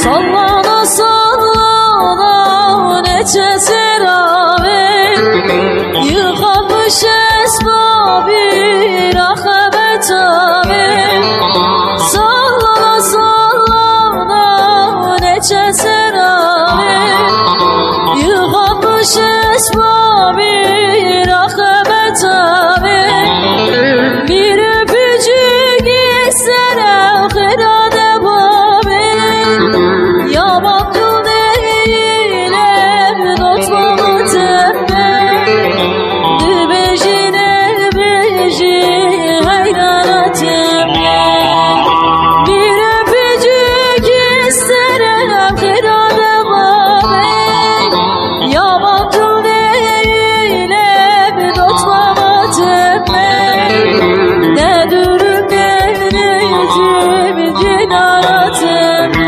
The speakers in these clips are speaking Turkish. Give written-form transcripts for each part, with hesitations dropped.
Sallana sallana neçe seravet, yıkamış esbabı rahmet avet. Sallana sallana neçe seravet, yıkamış esbabı rahmet avet. Bir öpücük istere hırade yabancı değilim tutmamı tembel, dübejine beji hayran tembel. Bir öpücük isterim kırade babel, yabancı değilim tutmamı tembel. Ne durum denizim cinara tembel.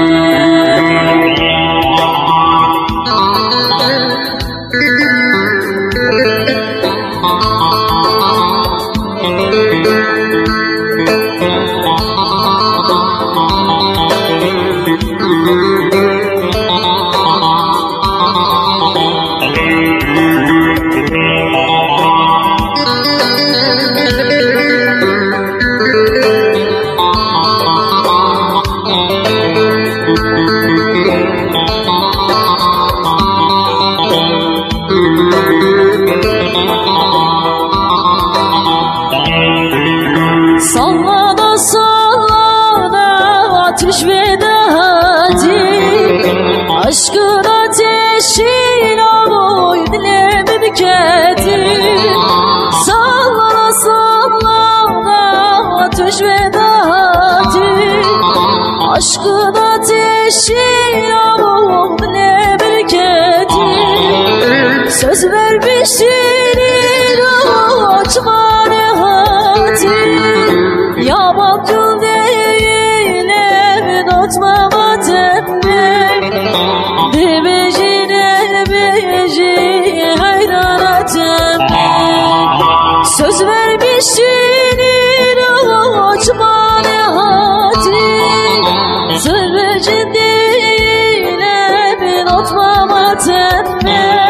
Sallana sallana ateş ve dağıtı, aşkın ateşin aloy dilemin keti. Sallana sallana ateş ve dağıtı, aşkın ateşin aloy dilemin keti. Söz vermişsin açma nehati, yabancı değilim tutmama tembel, dibejine beji hayrana tembel. Söz vermişsin açma nehati, sırrıcı değilim tutmama tembel.